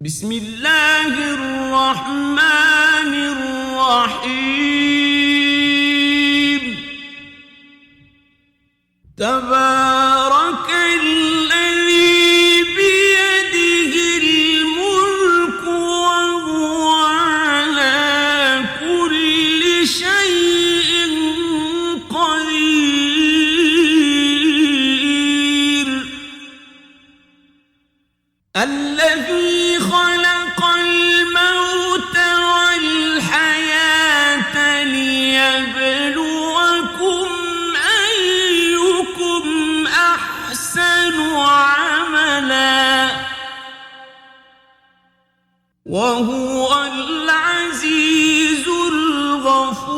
بسم الله الرحمن الرحيم تبارك الذي بيده الملك وهو على كل شيء قدير الذي خلق الموت والحياة ليبلوكم أيكم أحسن عملا وهو العزيز الغفور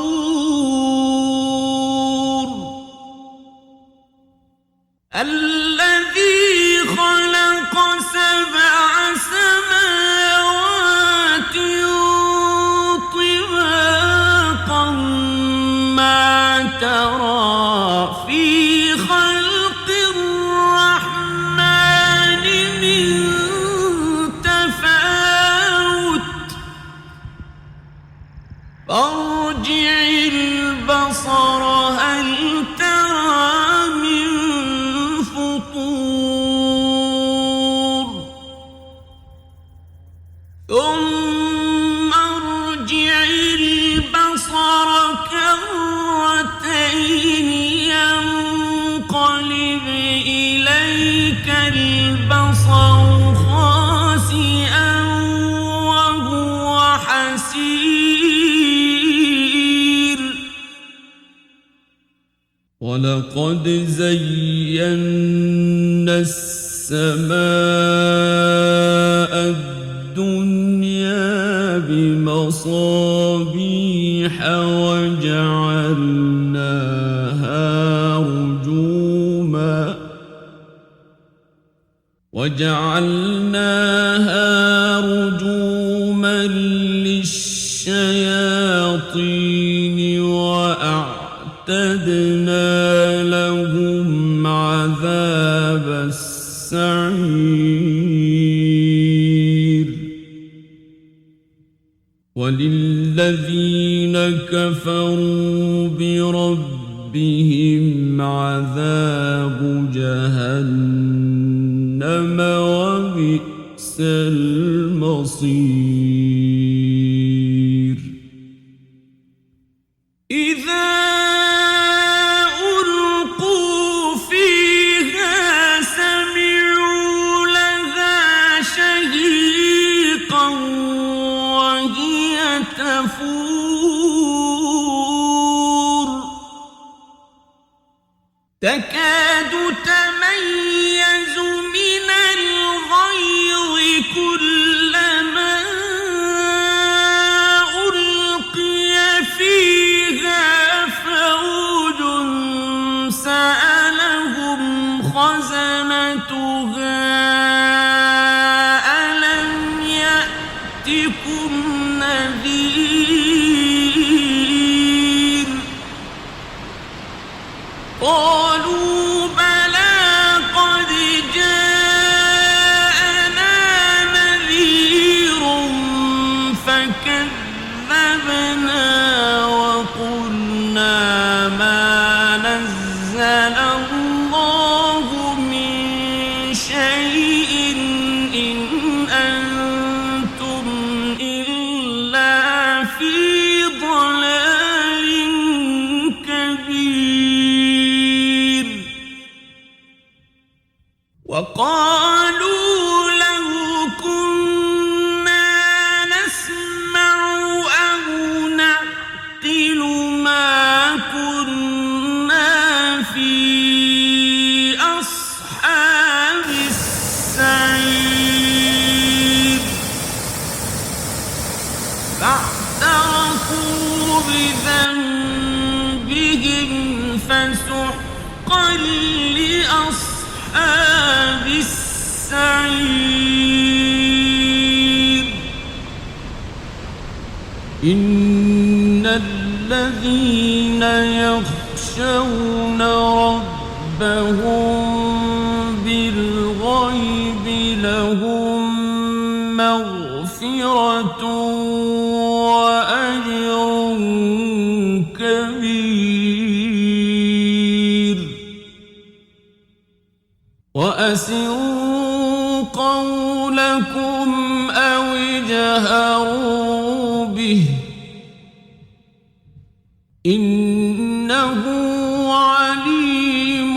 الذي خلق سبع سماوات طباقا ما ترى في خلق الرحمن من تفاوت فارجع البصر هل ترى من فطور ثم ارجع البصر كرتين ينقلب إليك البصر خاسئا وهو حسير ولقد زينا السماء الدنيا بمصابيح وجعلناها رجوما للشياطين وأعتدنا لهم عذاب السعير وللذين كفروا بربهم عذاب جهنم وبئس المصير إذا ألقوا فيها سمعوا لها شهيقا وهي تفور تكاد تميز من الغيظ كلما ألقي فيها فوج سألهم خزنتها ألم يأتكم نذير قالوا بلى قد جاءنا نذير فكذبنا وقلنا ما نزل الله من شيء إن أنتم إلا في ضلال كبير وقالوا لو كنا نسمع أو نعقل ما كنا في أصحاب السعير فاعترفوا بذنبهم فسحقا لأصحاب السعير إن الذين يخشون ربهم بالغيب لهم مغفرة مغفرة وأجر كبير وأسروا قولكم أو اجهروا به إنه عليم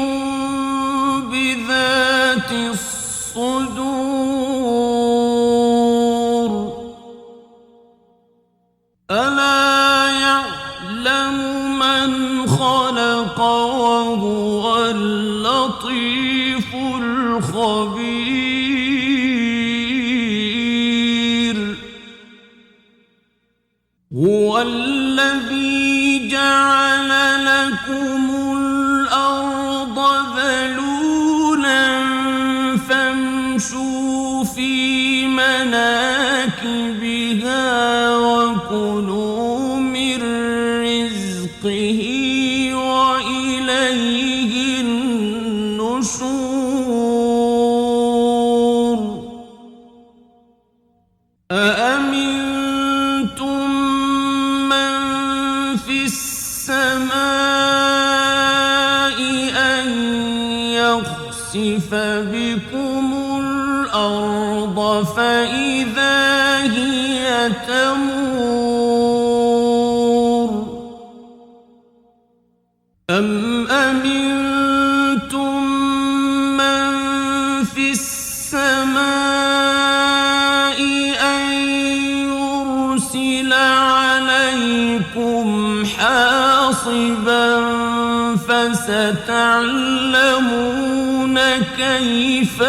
بذات الصدور ألا يعلم من خلق وهو اللطيف الخبير هو الذي جعل لكم الأرض ذلولا فامشوا في مناكبها وكلوا من رزقه وإليه النشور أأمنتم من في السماء أن يخسف بكم الأرض فإذا هي تمور أم أمنتم من في السماء أن يرسل عليكم حاصبا فستعلمون كيف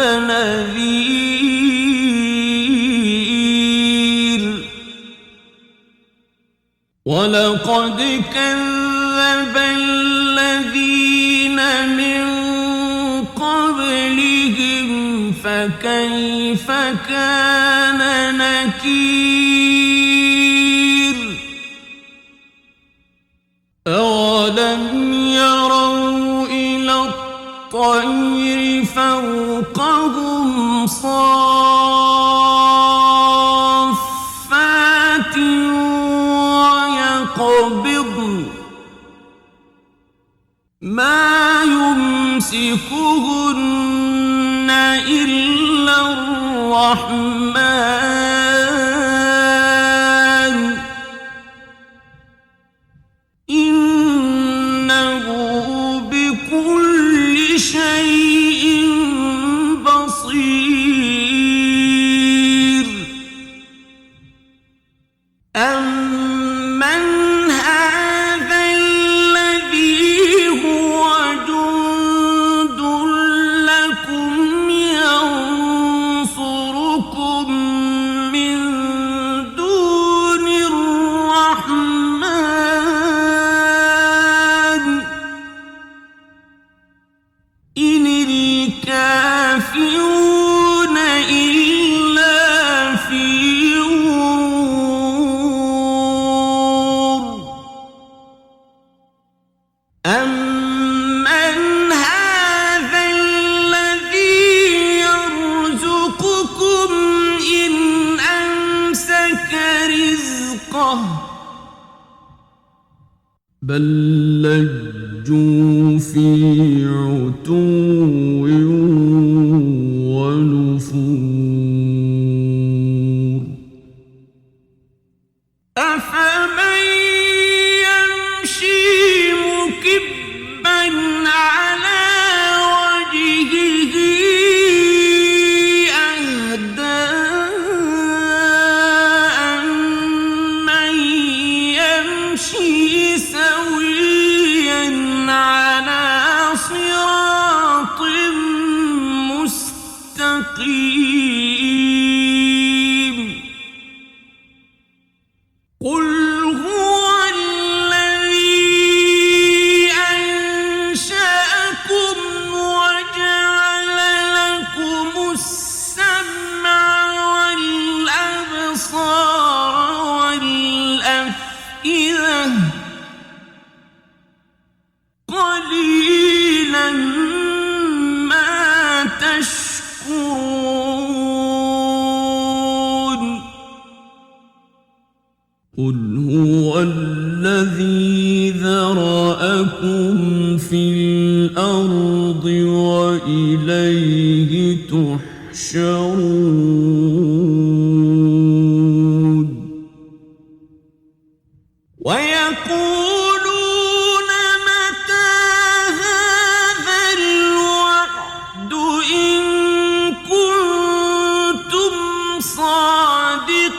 نذير ولقد كذب الذين من قبلهم فكيف كان نكير أولم يروا إلى الطير فوقهم صافات ويقبضن ما يمسكهن إلا الرحمن إنه بكل شيء بصير أمن هذا الذي هو جند لكم ينصركم من دون الرحمن إن الكافرون إلا في غرور أمن هذا الذي يرزقكم إن أمسك رزقه بل لجوا في عتو ونفور أفمن يمشي مكبا على وجهه أهدى أمن يمشي سويا على قل هو الذي ذرأكم في الأرض وإليه تحشرون ويقولون متى هذا الوعد إن كنتم صادقين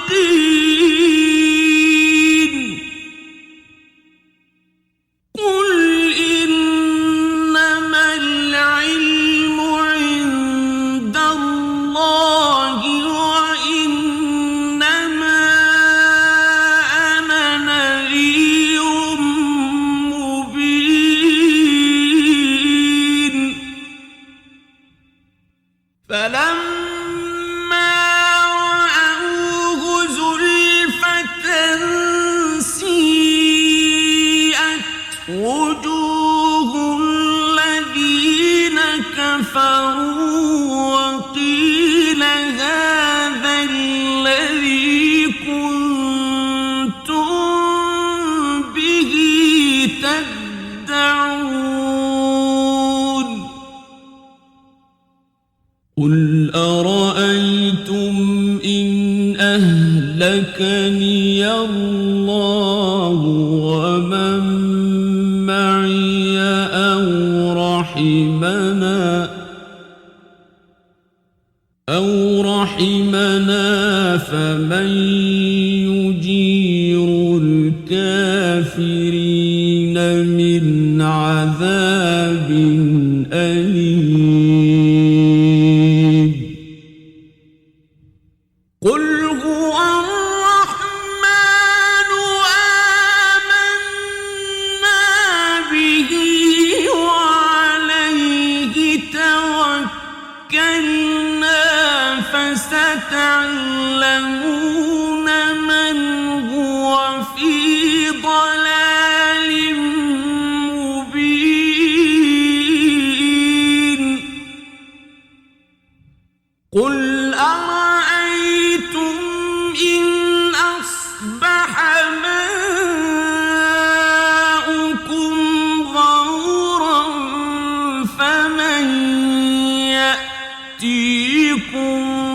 قل إنما العلم عند الله وإنما أنا نذير مبين فلما رأوه زلفة سيئت وجوه الذين كفروا وقيل هذا الذي كنتم به تدعون قل أرأيتم إن أهلكني الله ومن معي أو رحمنا فمن يجير الكافرين من عذاب أليم قل هو الرحمن آمنا به وعليه توكلنا فستعلمون من هو في ضلال مبين قل أرأيتم إن أصبح ماؤكم غورا فمن يأتيكم